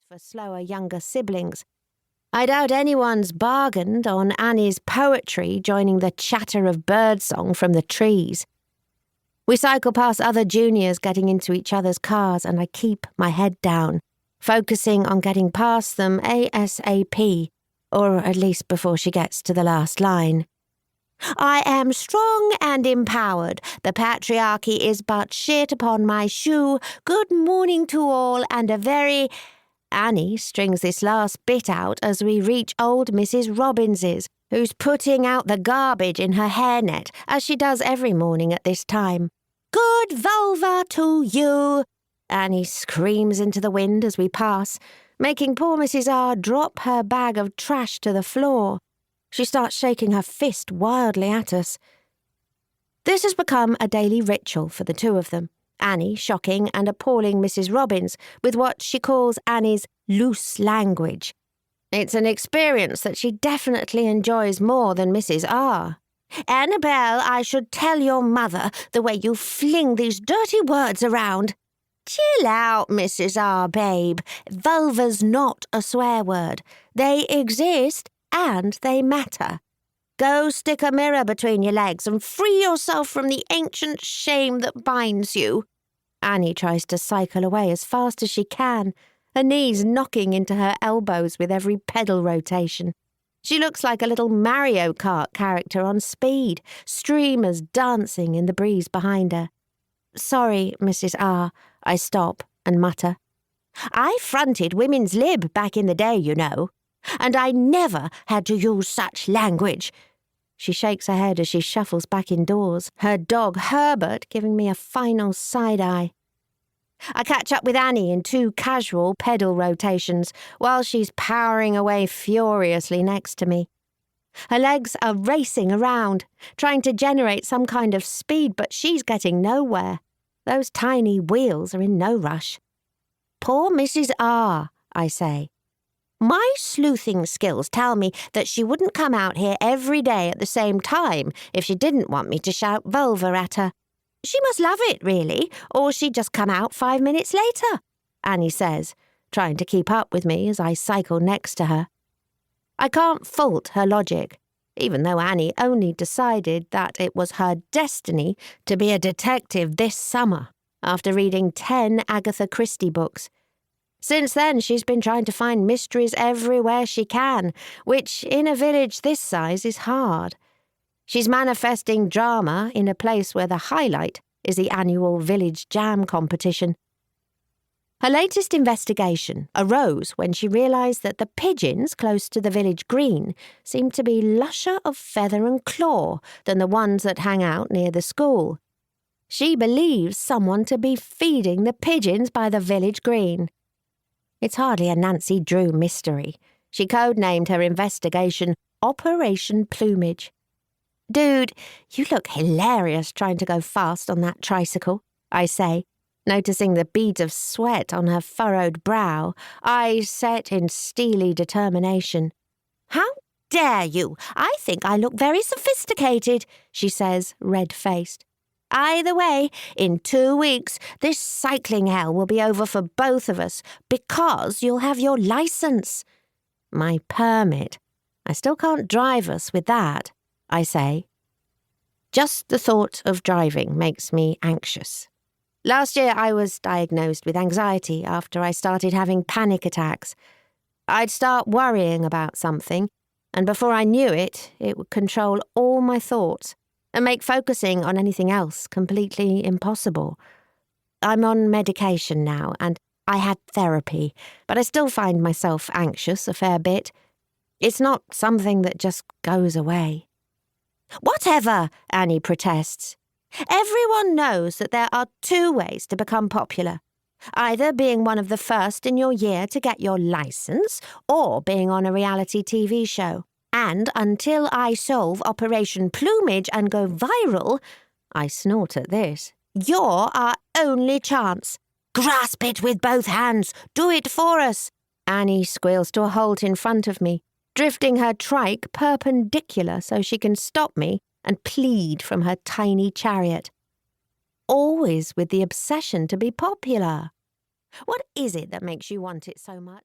for slower younger siblings. I doubt anyone's bargained on Annie's poetry joining the chatter of birdsong from the trees. We cycle past other juniors getting into each other's cars, and I keep my head down, focusing on getting past them ASAP, or at least before she gets to the last line. I am strong and empowered. The patriarchy is but shit upon my shoe. Good morning to all, and a very... Annie strings this last bit out as we reach old Mrs. Robbins's, who's putting out the garbage in her hairnet, as she does every morning at this time. Good vulva to you! Annie screams into the wind as we pass, making poor Mrs. R drop her bag of trash to the floor. She starts shaking her fist wildly at us. This has become a daily ritual for the two of them, Annie shocking and appalling Mrs. Robbins with what she calls Annie's loose language. It's an experience that she definitely enjoys more than Mrs. R. Annabelle, I should tell your mother the way you fling these dirty words around. Chill out, Mrs. R, babe. Vulva's not a swear word. They exist and they matter. Go stick a mirror between your legs and free yourself from the ancient shame that binds you. Annie tries to cycle away as fast as she can, her knees knocking into her elbows with every pedal rotation. She looks like a little Mario Kart character on speed, streamers dancing in the breeze behind her. Sorry, Mrs. R, I stop and mutter. I fronted Women's Lib back in the day, you know, and I never had to use such language. She shakes her head as she shuffles back indoors, her dog Herbert giving me a final side-eye. I catch up with Annie in 2 casual pedal rotations while she's powering away furiously next to me. Her legs are racing around, trying to generate some kind of speed, but she's getting nowhere. Those tiny wheels are in no rush. Poor Mrs. R, I say. My sleuthing skills tell me that she wouldn't come out here every day at the same time if she didn't want me to shout vulva at her. She must love it, really, or she'd just come out 5 minutes later, Annie says, trying to keep up with me as I cycle next to her. I can't fault her logic, even though Annie only decided that it was her destiny to be a detective this summer after reading 10 Agatha Christie books. Since then, she's been trying to find mysteries everywhere she can, which in a village this size is hard. She's manifesting drama in a place where the highlight is the annual village jam competition. Her latest investigation arose when she realised that the pigeons close to the village green seemed to be lusher of feather and claw than the ones that hang out near the school. She believes someone to be feeding the pigeons by the village green. It's hardly a Nancy Drew mystery. She codenamed her investigation Operation Plumage. Dude, you look hilarious trying to go fast on that tricycle, I say, noticing the beads of sweat on her furrowed brow, eyes set in steely determination. How dare you? I think I look very sophisticated, she says, red-faced. Either way, in 2 weeks, this cycling hell will be over for both of us because you'll have your licence. My permit. I still can't drive us with that, I say. Just the thought of driving makes me anxious. Last year I was diagnosed with anxiety after I started having panic attacks. I'd start worrying about something, and before I knew it, it would control all my thoughts and make focusing on anything else completely impossible. I'm on medication now, and I had therapy, but I still find myself anxious a fair bit. It's not something that just goes away. Whatever, Annie protests. Everyone knows that there are 2 ways to become popular. Either being one of the first in your year to get your licence, or being on a reality TV show. And until I solve Operation Plumage and go viral, I snort at this, you're our only chance. Grasp it with both hands. Do it for us. Annie squeals to a halt in front of me, drifting her trike perpendicular so she can stop me and plead from her tiny chariot. Always with the obsession to be popular. What is it that makes you want it so much?